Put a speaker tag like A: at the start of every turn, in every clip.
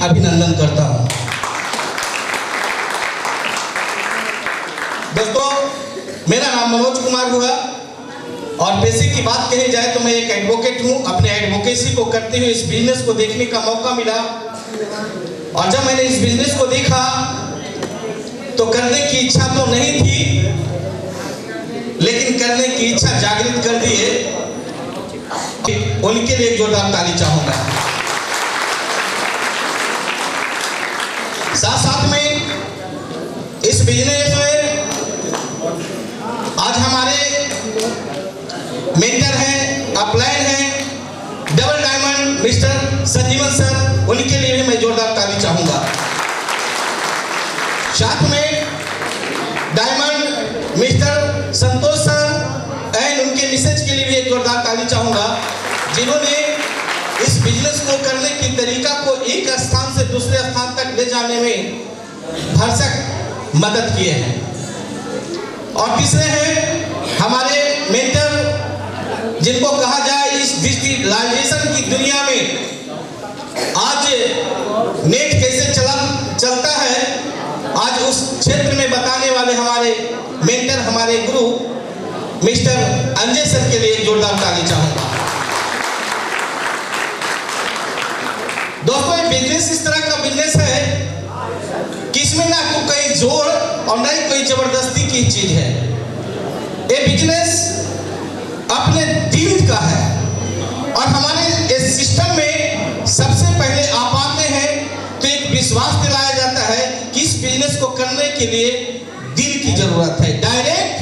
A: अभिनंदन करता हूं। दोस्तों, मेरा नाम मनोज कुमार हुआ और पेशे की बात कही जाए तो मैं एक एडवोकेट हूं। अपने एडवोकेसी को करते हुए इस बिजनेस को देखने का मौका मिला और जब मैंने इस बिजनेस को देखा तो करने की इच्छा तो नहीं थी, लेकिन करने की इच्छा जागृत कर दिए। उनके लिए जोरदार ताली चाहूंगा। साथ साथ में इस बिजनेस में आज हमारे मेंटर हैं, अपलाइन हैं, डबल डायमंड मिस्टर संजीवन सर, उनके लिए भी मैं जोरदार ताली चाहूंगा। साथ में diamond mister Santosh sir and उनके मिसेज के लिए भी एक जोरदार ताली चाहूंगा, जिन्होंने इस बिजनेस को करने की तरीका को एक स्थान से दूसरे स्थान तक ले जाने में भरसक मदद किए हैं। और तीसरे हैं हमारे मेंटर, जिनको कहा जाए इस डिजिटलाइजेशन की दुनिया में आज नेट कैसे चलता है, आज उस क्षेत्र में बताने वाले हमारे मेंटर, हमारे गुरु मिस्टर अंजय सर के लिए एक जोरदार ताली चाहूंगा। दोस्तों, ये बिजनेस इस तरह का बिजनेस है कि इसमें ना तो कोई जोर और ना ही कोई जबरदस्ती की चीज है। ये बिजनेस अपने दिल का है और हमारे इस सिस्टम में सबसे पहले आप आते हैं तो एक विश्वास दिलाया जाता है कि इस बिजनेस को करने के लिए दिल की जरूरत है, डायरेक्ट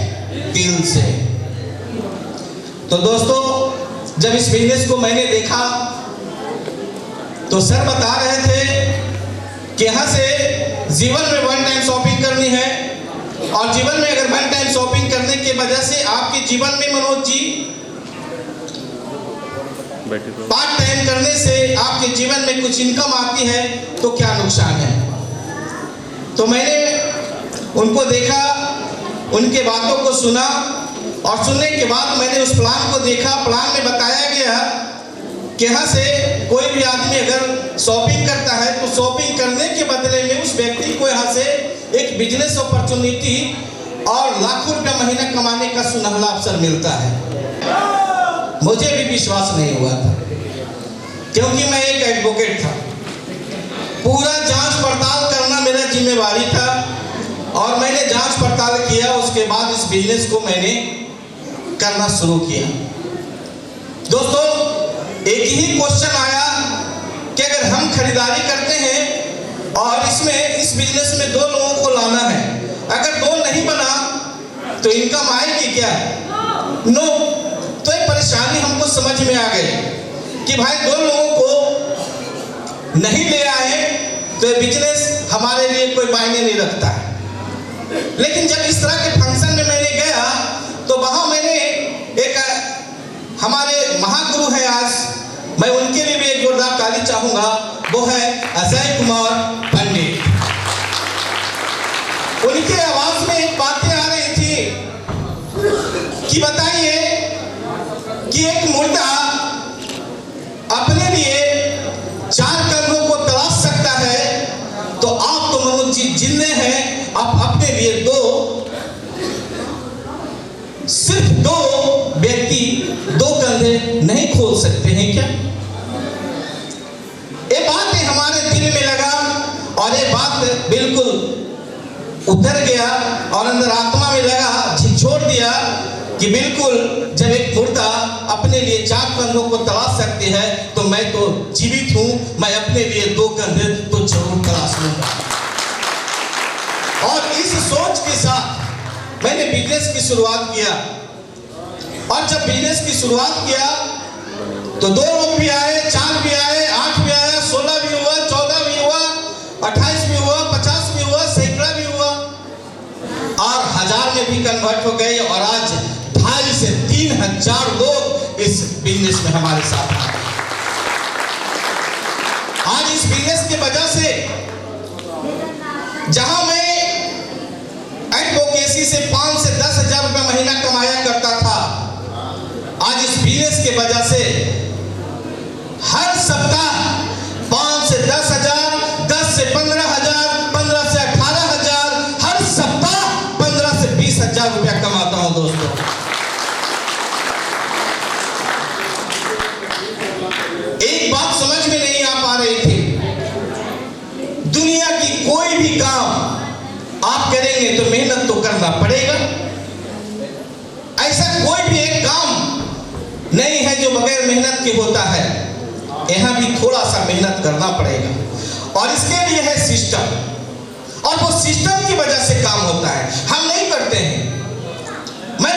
A: दिल से। तो दोस्तों, जब इस बिजनेस को मैंने देखा तो सर बता रहे थे कि यहाँ से जीवन में वन टाइम शॉपिंग करनी है और जीवन में अगर वन टाइम शॉपिंग करने की वजह से आपके जीवन में मनोज जी पार्ट टाइम करने से आपके जीवन में कुछ इनकम आती है तो क्या नुकसान है। तो मैंने उनको देखा, उनके बातों को सुना और सुनने के बाद मैंने उस प्लान को देखा। प्लान में बताया गया कि यहाँ से कोई भी आदमी अगर शॉपिंग करता है तो शॉपिंग करने के बदले में उस व्यक्ति को यहाँ से एक बिजनेस अपॉर्चुनिटी और लाखों रुपया महीना कमाने का सुनहरा अवसर मिलता है। मुझे भी विश्वास नहीं हुआ था क्योंकि मैं एक एडवोकेट था। पूरा जांच पड़ताल करना मेरा जिम्मेवारी था और मैंने जांच पड़ताल किया। उसके बाद इस बिजनेस को मैंने करना शुरू किया। दोस्तों, एक ही क्वेश्चन आया कि अगर हम खरीदारी करते हैं और इसमें इस बिजनेस में 2 लोगों को लाना है, अगर 2 नहीं बना तो इनकम आएगी क्या? नो। तो एक परेशानी हमको समझ में आ गई कि भाई 2 लोगों को नहीं ले आए तो बिजनेस हमारे लिए कोई मायने नहीं रखता है। लेकिन जब इस तरह के फंक्शन में मैंने गया तो वहां मैंने एक हमारे महागुरु हैं, आज मैं उनके लिए भी एक जोरदार ताली चाहूंगा। वो है अजय कुमार पंडित। उनके आवाज में एक बातें आ रही थी कि बताइए कि एक मुर्दा अपने लिए 4 कंधों को तलाश सकता है तो आप तो मनोज जी जिंदे हैं, आप अपने लिए सिर्फ 2 व्यक्ति 2 कंधे नहीं खोल सकते हैं क्या? ये बात हमारे दिल में लगा और ये बात बिल्कुल उतर गया और अंदर आत्मा में लगा, झिझोड़ दिया कि बिल्कुल जब एक मुर्दा अपने लिए 4 कंधों को तलाश सकते हैं तो मैं तो जीवित हूं, मैं अपने लिए 2 कंधे तो जरूर तलाश लूंगा। और इस सोच के साथ मैंने बिजनेस की शुरुआत किया। और जब बिजनेस की शुरुआत किया तो 2 लोग भी आए, 4 भी आए, 8 भी आया, 16 भी हुआ, 14 भी हुआ, 28 भी हुआ, 50 भी हुआ, सैकड़ा भी हुआ और 1000 में भी कन्वर्ट हो गए और आज 2,500 से 3,000 लोग इस बिजनेस में हमारे साथ हैं। आज इस बिजनेस की वजह से जहां मैं एडवोकेसी से 5 से 10,000 रुपए महीना कमाया करता था, आज इस बिजनेस के वजह से हर सप्ताह 5 से 10,000 करेंगे तो मेहनत तो करना पड़ेगा। ऐसा कोई भी एक काम नहीं है जो बगैर मेहनत के होता है। यहाँ भी थोड़ा सा मेहनत करना पड़ेगा और इसके लिए है सिस्टम, और वो सिस्टम की वजह से काम होता है, हम नहीं करते हैं। मैं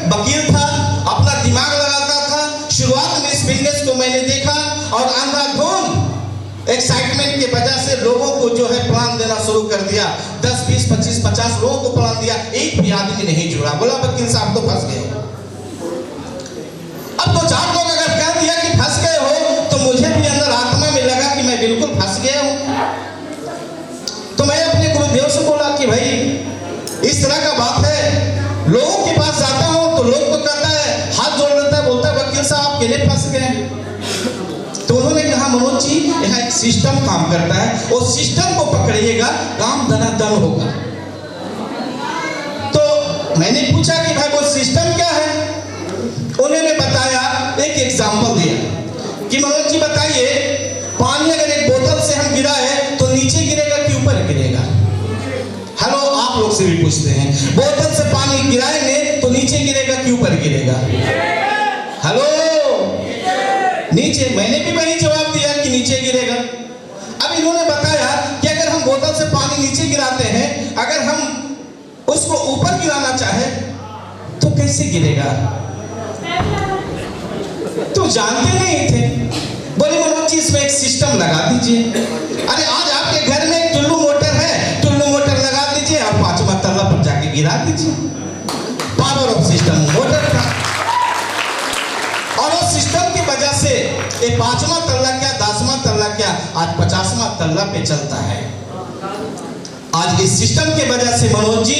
A: वकील था, अपना दिमाग लगाता था, शुरुआत में इस बिजनेस को मैंने देखा और अंधाधुंध एक्साइटमेंट की वजह से लोगों को जो है प्लान देना शुरू कर दिया। 10, 20, 25, 50 लोगों को प्लान दिया, एक भी आदमी नहीं जुड़ा। बोला वकील साहब तो फंस गए। अब तो 4 लोग अगर कह दिया कि फंस गए हो तो मुझे भी अंदर आत्मा में लगा कि मैं बिल्कुल फंस गया हूं। तो मैं अपने गुरुदेव से बोला कि भाई इस तरह का बात है। लोगों के पास जाता हूं तो लोग तो कहता है, हाथ जोड़ लेता है, बोलता है वकील साहब आप अकेले फंस गए। तो उन्होंने कहा मनोज जी यहाँ एक सिस्टम काम करता है, और सिस्टम को पकड़िएगा काम धनाधन होगा। तो मैंने पूछा कि भाई वो सिस्टम क्या है। उन्होंने बताया, एक एग्जांपल दिया कि मनोज जी बताइए, पानी अगर एक बोतल से हम गिराए तो नीचे गिरेगा कि ऊपर गिरेगा? हेलो, आप लोग से भी पूछते हैं, बोतल से पानी गिराएंगे तो नीचे गिरेगा कि ऊपर गिरेगा? हेलो, नीचे। मैंने भी वही जवाब दिया कि नीचे गिरेगा। अब इन्होंने बताया कि अगर हम बोतल से पानी नीचे गिराते हैं, अगर हम उसको ऊपर गिराना चाहे तो कैसे गिरेगा? तो जानते नहीं थे। बोले मनोज जी इसमें एक सिस्टम लगा दीजिए। अरे आज आपके घर में एक टुल्लू मोटर है, टुल्लू मोटर लगा दीजिए और 5वां तल्ला पर जाके गिरा दीजिए। पावर ऑफ सिस्टम मोटर का। और उस सिस्टम की वजह से ये 5वां तल्ला क्या, 10वां तल्ला क्या, आज 50वां तल्ला पे चलता है। आज इस सिस्टम की वजह से मनोज जी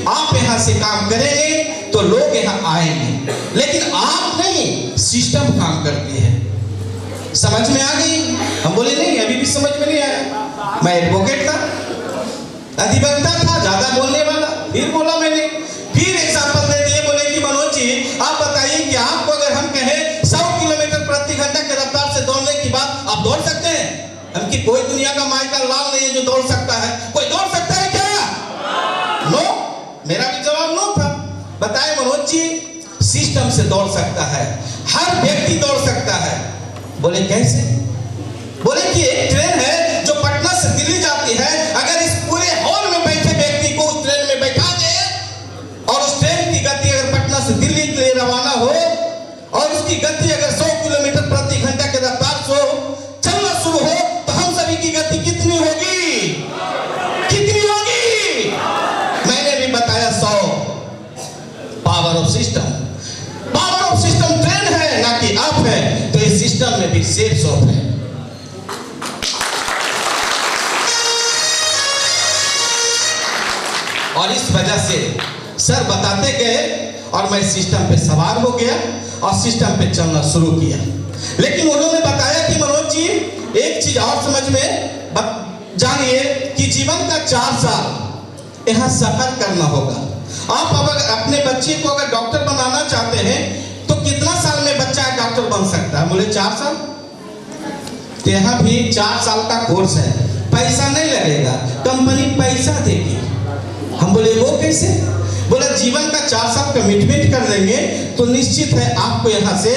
A: आप यहां से काम करेंगे तो लोग यहां आएंगे, लेकिन आप नहीं, सिस्टम काम करती है। समझ में आ गई? हम बोले नहीं अभी भी समझ में नहीं आया। मैं एडवोकेट था, अधिवक्ता था, ज्यादा बोलने वाला। फिर बोला मैंने, फिर एग्जांपल दे दिए। बोले कि मनोज जी आप बताइए कि आपको अगर हम कहें 100 किलोमीटर प्रति घंटा की रफ्तार से दौड़ने की बात, आप दौड़ सकते हैं? हम कि कोई दुनिया का माइकल लाल नहीं है जो दौड़ सकता है। कोई दौड़ सकता है क्या? नो। मेरा भी जवाब नो था। बताए मनोज जी सिस्टम से दौड़ सकता है, हर व्यक्ति दौड़ सकता है। बोले कैसे? बोले कि एक ट्रेन है जो पटना से दिल्ली जाती है, अगर इस पूरे हॉल में बैठे व्यक्ति को उस ट्रेन में बैठा दे और उस ट्रेन की गति अगर पटना से दिल्ली के लिए रवाना हो और उसकी गति अगर 100 किलोमीटर प्रति घंटा की रफ्तार से चलना शुरू हो तो हम सभी की गति कितनी होगी? कितनी होगी? मैंने भी बताया 100। Power of system. Power of system train है ना कि आप है, तो इस सिस्टम में भी सेफ ऑफ है। और इस वजह से सर बताते गए और मैं सिस्टम पे सवार हो गया और सिस्टम पे चलना शुरू किया। लेकिन उन्होंने बताया कि मनोज जी एक चीज और समझ में जानिए कि जीवन का 4 साल यहाँ सफर करना होगा। आप अगर अपने बच्चे को अगर डॉक्टर बनाना चाहते हैं तो कितना साल में बच्चा डॉक्टर बन सकता है? बोले 4 साल। तो यहाँ भी 4 साल का कोर्स है, पैसा नहीं लगेगा, कंपनी पैसा देगी। हम बोले वो कैसे? बोला जीवन का 4 साल कमिटमेंट कर देंगे तो निश्चित है आपको यहाँ से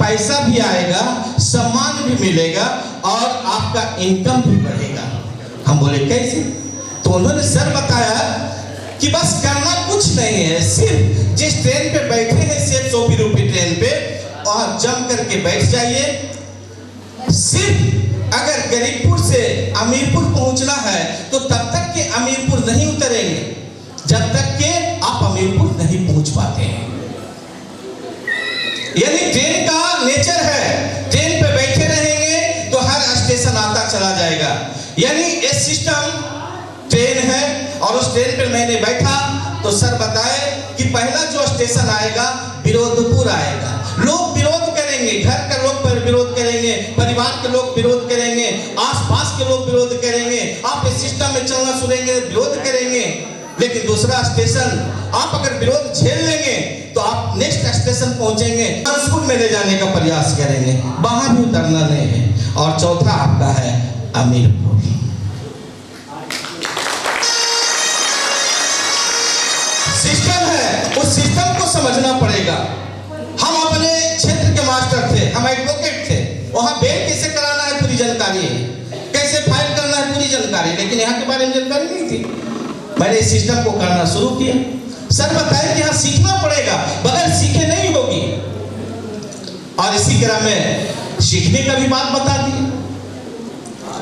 A: पैसा भी आएगा, सम्मान भी मिलेगा और आपका इनकम भी बढ़ेगा। हम बोले कैसे? तो उन्होंने सर बताया कि बस करना कुछ नहीं है, सिर्फ जिस ट्रेन पे बैठे हैं 100 रुपये ट्रेन पे और जम करके बैठ जाइए। सिर्फ अगर गरीबपुर से अमीरपुर पहुंचना है तो तब तक के अमीरपुर नहीं उतरेंगे जब तक के आप अमीरपुर नहीं पहुंच पाते हैं। यानी ट्रेन का नेचर है, ट्रेन पे बैठे रहेंगे तो हर स्टेशन आता चला जाएगा। यानी ये सिस्टम ट्रेन है और उस ट्रेन पे मैंने बैठा तो सर बताए कि पहला जो स्टेशन आएगा विरोधपुर आएगा। लोग विरोध करेंगे, घर के लोग पर विरोध करेंगे, परिवार के लोग विरोध करेंगे, आसपास के लोग विरोध करेंगे, आप इस सिस्टम में चलना सुनेंगे विरोध करेंगे। लेकिन दूसरा स्टेशन आप अगर विरोध झेल लेंगे तो आप नेक्स्ट स्टेशन पहुंचेंगे, ट्रांसपुर में ले जाने का प्रयास करेंगे, वहां भी उतरना नहीं है। और चौथा आपका है अमीरपुर। उस सिस्टम को समझना पड़ेगा। हम अपने क्षेत्र के मास्टर थे, हम एडवोकेट थे, वहां बेल कैसे कराना है पूरी जानकारी है, कैसे फाइल करना है पूरी जानकारी, लेकिन यहाँ के बारे में जानकारी नहीं थी। मैंने इस सिस्टम को करना शुरू किया। सर बताए कि यहाँ सीखना पड़ेगा, बगैर सीखे नहीं होगी। और इसी क्रम में सीखने का भी बात बता दी।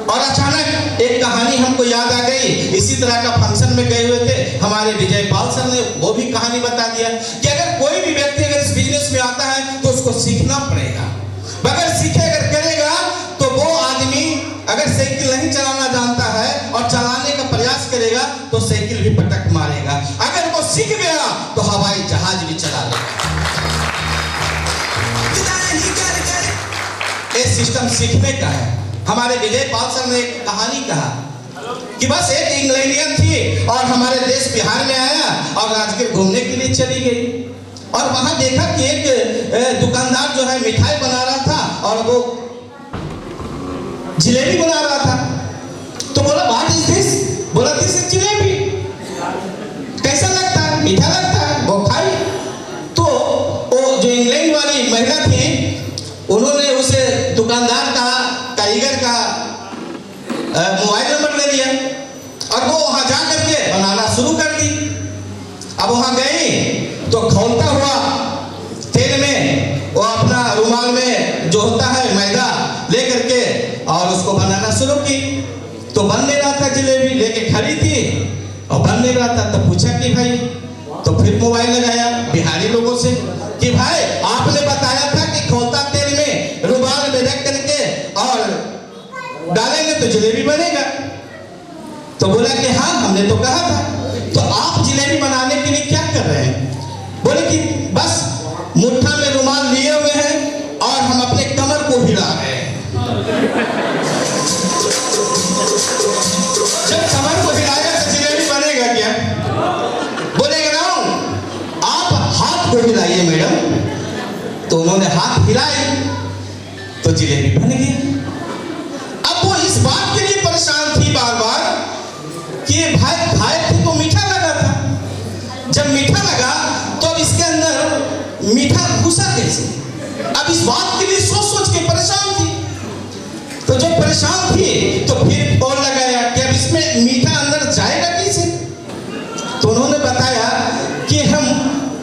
A: और अचानक एक कहानी हमको याद आ गई। इसी तरह का फंक्शन में गए हुए थे, हमारे विजय पाल सर ने वो भी कहानी बता दिया कि अगर कोई भी व्यक्ति अगर इस बिजनेस में आता है तो उसको सीखना पड़ेगा। बगैर सीखे अगर करेगा तो वो आदमी अगर साइकिल नहीं चलाना जानता है और चलाने का प्रयास करेगा तो साइकिल भी पटक मारेगा। अगर वो सीख गया तो हवाई जहाज भी चला लेगा। ये सिस्टम सीखने का है। हमारे विजय पाल सर ने एक कहानी कहा कि बस एक इंग्लैंडियन थी और हमारे देश बिहार में आया और राजगीर घूमने के लिए चली गई और वहां देखा कि एक दुकानदार जो है मिठाई बना रहा था और वो जलेबी बना रहा था। तो बोला व्हाट इज दिस? बोला दिस इज जलेबी। कैसा लगता है? मीठा लगता है। वो खाई तो वो जो इंग्लैंड वाली महिला थी उन्होंने उसे दुकानदार का कारीगर का मोबाइल नंबर ले लिया और वो वहां जा करके बनाना शुरू कर दी। अब वहां गई तो खौलता हुआ तेल में वो अपना रुमाल में जो होता है मैदा ले करके और उसको बनाना शुरू की। तो बन नहीं रहा था, जलेबी लेके खड़ी थी और बन नहीं रहा था। तो पूछा कि भाई, तो फिर मोबाइल लगाया बिहारी लोगों से कि भाई आपने बताया था कि खौलता तेल में रुमाल में रख करके और डालेंगे तो जलेबी बनेगा। तो बोला कि हाँ हमने तो कहा था। तो आप जलेबी बनाने के लिए क्या कर रहे हैं? बोले कि बस मुट्ठा में रुमाल लिए हुए हैं और हम अपने कमर को हिला रहे हैं। जब कमर को हिलाएगा तो जलेबी बनेगा क्या? बोलेगा ना आप हाथ को हिलाइए मैडम। तो उन्होंने हाथ हिलाई तो जलेबी बन गई। अब वो इस बात के लिए परेशान थी बार बार कि भाई खाए थे तो मीठा लगा था। जब मीठा लगा तो अब इसके अंदर मीठा घुसा कैसे? अब इस बात के लिए सोच सोच के परेशान थी। तो जब परेशान थी तो फिर और लगाया कि अब इसमें मीठा अंदर जाएगा कैसे? तो उन्होंने बताया कि हम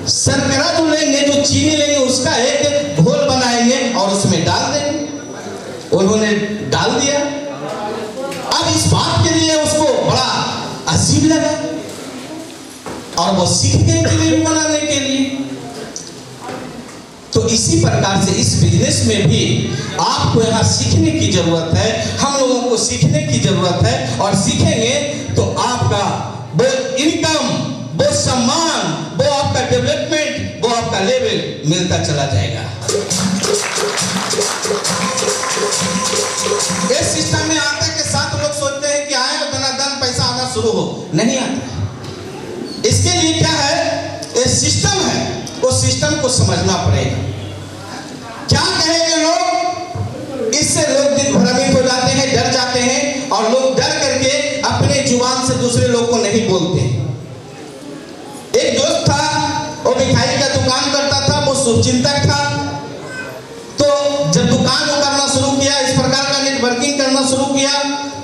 A: शर्करा जो लेंगे, जो चीनी लेंगे, उसका एक घोल बनाएंगे और उसमें डाल देंगे। उन्होंने डाल दिया। अब इस बात के लिए उसको बड़ा अजीब लगा और वो सीख गए जलेबी बनाने के लिए। तो इसी प्रकार से इस बिजनेस में भी आपको यहाँ सीखने की जरूरत है, हम लोगों को सीखने की जरूरत है। और सीखेंगे तो आपका वो इनकम, वो सम्मान, वो आपका डेवलपमेंट, वो आपका लेवल मिलता चला जाएगा। इस सिस्टम में आते के साथ लोग सोचते हैं कि आए और धनाधन पैसा आना शुरू हो, नहीं आता। इसके लिए क्या है? ये सिस्टम है, उस सिस्टम को समझना पड़ेगा। क्या कहेंगे लोग? इससे लोग दिन भ्रमित हो जाते हैं, डर जाते हैं और लोग डर करके अपने जुबान से दूसरे लोग को नहीं बोलते। एक दोस्त था, वो मिठाई का दुकान करता था, वो शुभचिंतक था। तो जब दुकान करना शुरू किया, इस प्रकार का नेटवर्किंग करना शुरू किया,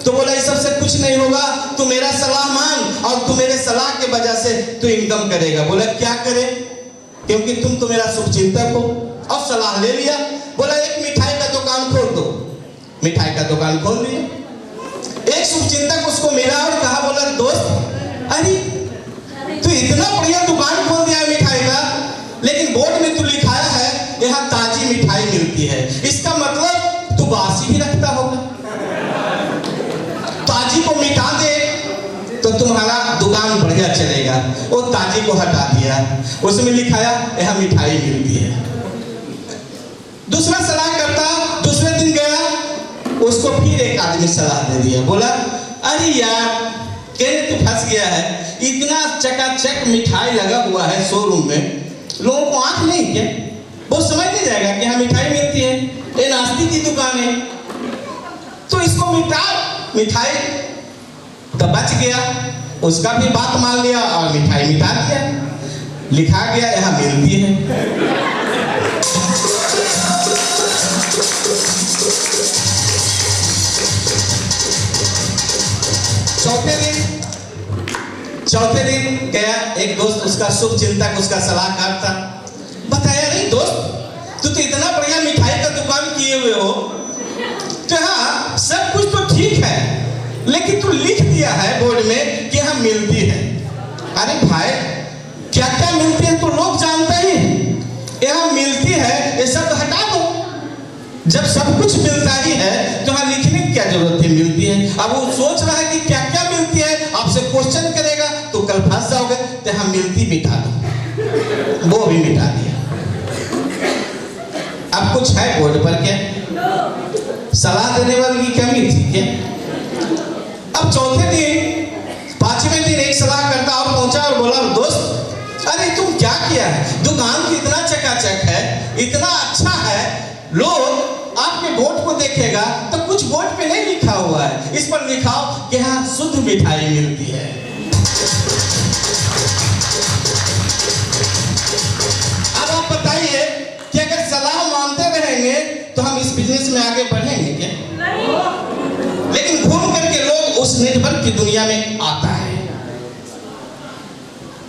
A: तो बोला इस सबसे कुछ नहीं होगा, तू मेरा सलाह मान और तू मेरे सलाह के वजह से तू इनकम करेगा। बोला क्या करे? क्योंकि तुम तो मेरा शुभचिंतक हो। और सलाह ले लिया। बोला एक मिठाई का दुकान खोल दो। मिठाई का दुकान खोल दिया। एक शुभचिंतक उसको मिला और कहा, बोला दोस्त, अरे तू इतना बढ़िया दुकान खोल दिया मिठाई का, लेकिन बोर्ड में तू लिखाया है यहाँ ताजी मिठाई मिलती है, इसका मतलब तू बासी भी रखता होगा। ताजी को मिटा दे तो तुम्हारा दुकान बढ़िया चलेगा। वो ताजी को हटा दिया, उसमें लिखाया यहाँ मिठाई मिलती है। दूसरा सलाह करता, दूसरे दिन गया, उसको फिर एक आदमी सलाह दे दिया। बोला अरे यार कहने तू फंस गया है, इतना चकाचक मिठाई लगा हुआ है शोरूम में, लोगों को आंख नहीं क्या? वो समझ नहीं जाएगा कि यहाँ मिठाई मिलती है, ये नाश्ते की दुकान है, तो इसको मिटा। मिठाई तो बच गया, उसका भी बात मान लिया और मिठाई मिटा दिया। लिखा गया यहाँ मिलती है। चौथे दिन गया एक दोस्त, उसका शुभ चिंतक, उसका सलाहकार था। बताया, नहीं दोस्त, तू तो इतना बढ़िया मिठाई का दुकान किए हुए हो, तो हाँ सब कुछ तो ठीक है, लेकिन तू लिख दिया है बोर्ड में कि यहाँ मिलती है। अरे भाई, क्या क्या मिलती है तो लोग जानते ही, यहाँ मिलती है ये सब हटा दो। जब सब कुछ मिलता ही है तो यहाँ लिखने की क्या जरूरत है मिलती है। अब वो सोच रहा है कि क्या क्या मिलती है, आपसे क्वेश्चन करेगा तो कल फंस जाओगे, तो यहाँ मिलती मिटा दो, वो भी मिटा दिया। अब कुछ है बोर्ड पर क्या? सलाह देने वाली की कमी थी क्या? अब चौथे दिन, पांचवें दिन एक सलाह करता और पहुंचा और बोला, दोस्त अरे तुम क्या किया है, दुकान तो इतना चकाचक है, इतना अच्छा है, लोग आपके बोर्ड को देखेगा तो कुछ बोर्ड पे नहीं लिखा हुआ है, इस पर लिखाओ कि यहाँ शुद्ध मिठाई मिलती है। अब आप बताइए कि अगर सलाह मानते रहेंगे तो हम इस बिजनेस में आगे बढ़ेंगे क्या? नहीं। लेकिन घूम करके लोग उस नेटवर्क की दुनिया में आता है,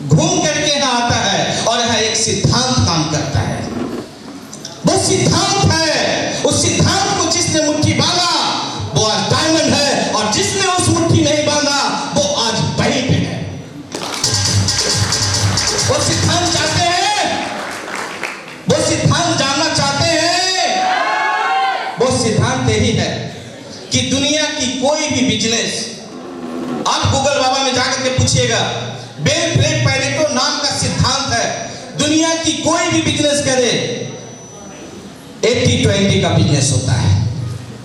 A: घूम करके यहाँ आता है और यहाँ एक सिद्धांत काम करता है। वो सिद्धांत है, उस सिद्धांत को जिसने मुट्ठी बांधा वो आज डायमंड है, और जिसने उस मुट्ठी नहीं बांधा वो आज वहीं पे है। वो सिद्धांत चाहते हैं, वो सिद्धांत जानना चाहते हैं। वो सिद्धांत यही है कि दुनिया की कोई भी बिजनेस, आप गूगल बाबा में जाकर के पूछिएगा, बेल प्लेट पैरेटो नाम का सिद्धांत है। दुनिया की कोई भी बिजनेस करे 80-20 का बिजनेस होता है।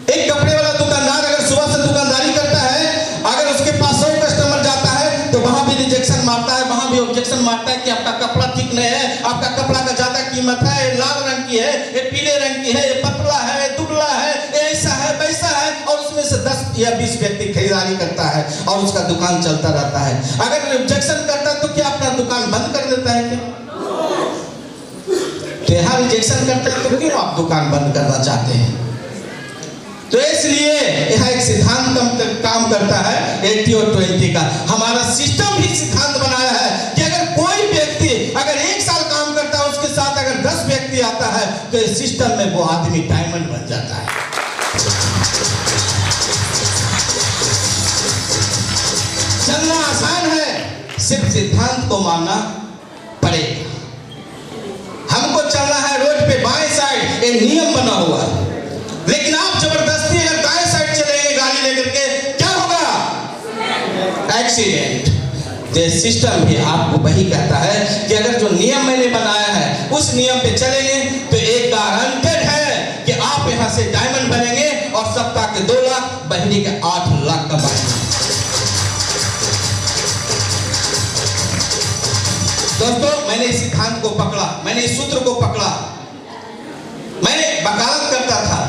A: एक कपड़े वाला दुकानदार अगर सुबह से दुकानदारी करता है, अगर उसके पास 100 कस्टमर जाता है तो वहां भी रिजेक्शन मारता है, वहां भी ऑब्जेक्शन मारता है कि आपका कपड़ा ठीक नहीं है, आपका कपड़ा का ज्यादा कीमत है, ये लाल रंग की है, ये पीले रंग की है, ये पतला है, ये दुबला है, ये ऐसा है वैसा है, और उसमें से 10 या 20 व्यक्ति खरीदारी करता है और उसका दुकान चलता रहता है। अगर ऑब्जेक्शन करता है तो क्या अपना दुकान बंद कर देता है क्या? तो यहाँ रिजेक्शन करते हैं तो क्यों आप दुकान बंद करना चाहते हैं? तो इसलिए यहाँ एक सिद्धांत काम करता है 80 और 20 का। हमारा सिस्टम भी सिद्धांत बनाया है कि अगर कोई व्यक्ति अगर 1 साल काम करता है, उसके साथ अगर 10 व्यक्ति आता है तो इस सिस्टम में वो आदमी डायमंड बन जाता है। चलना आसान है, सिर्फ सिद्धांत को मानना पड़ेगा। हमको चलना है रोड पे बाएं साइड, एक नियम बना हुआ है, लेकिन आप जबरदस्ती अगर दाएं साइड चलेंगे गाड़ी लेकर के, क्या होगा? एक्सीडेंट। ये सिस्टम भी आपको वही कहता है कि अगर जो नियम मैंने बनाया है उस नियम पे चलेंगे तो एक गारंटेड है कि आप यहां से डायमंड बनेंगे और सप्ताह के 2 लाख, महीने के 8 लाख कमाएंगे। दोस्तों, मैंने इस सिद्धांत को पकड़ा, मैंने इस सूत्र को पकड़ा। मैं वकालत करता था,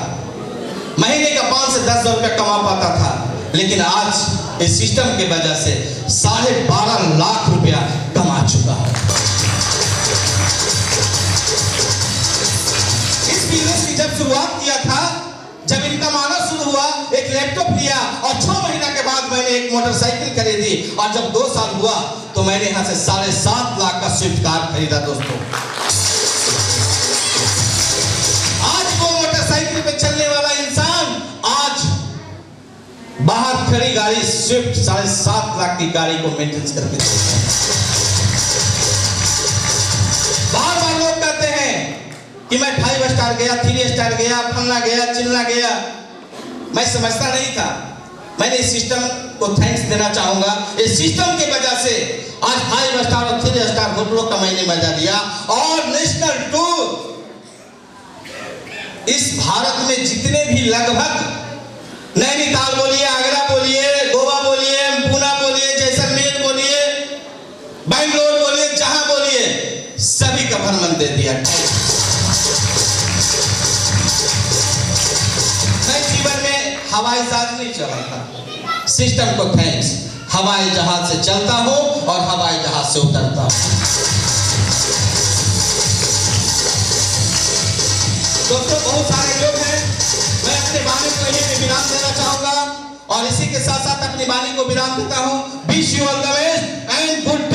A: महीने का 5 से 10 हजार रुपया कमा पाता था, लेकिन आज इस सिस्टम के वजह से 12.5 लाख रुपया कमा चुका हूं। इस बिजनेस की जब शुरुआत किया था, जब इनकम आना शुरू हुआ, एक लैपटॉप लिया और 6 महीना के बाद मैंने एक मोटरसाइकिल खरीदी, और जब 2 साल हुआ तो मैंने यहां से 7.5 लाख का स्विफ्ट कार खरीदा। दोस्तों, आज वो मोटरसाइकिल पे चलने वाला इंसान आज बाहर खड़ी गाड़ी स्विफ्ट 7.5 लाख की गाड़ी को मेंटेन करके बार बार लोग कहते हैं कि मैं 5 स्टार गया, 3 स्टार गया, फलना गया, चिल्ला गया। मैं समझता नहीं था। मैंने इस सिस्टम को थैंक्स देना चाहूंगा। इस सिस्टम की वजह से आज 5 स्टार और 3 स्टार होटलों का मैंने मजा लिया, और नेशनल टूर इस भारत में जितने भी लगभग नैनीताल बोलिए, आगरा बोलिए, गोवा बोलिए, पूना बोलिए, जैसलमेर बोलिए, बैंगलोर बोलिए, जहां बोलिए, सभी का भ्रमण दे दिया। मैं जीवन में हवाई जहाज नहीं चला था, सिस्टम को थैंक्स, हवाई जहाज से चलता हूं और हवाई जहाज से उतरता हूं। दोस्तों बहुत सारे लोग हैं, मैं अपने वाणी को यहीं पे विराम देना चाहूंगा और इसी के साथ साथ अपनी वाणी को विराम देता हूँ। Wish you all the best and good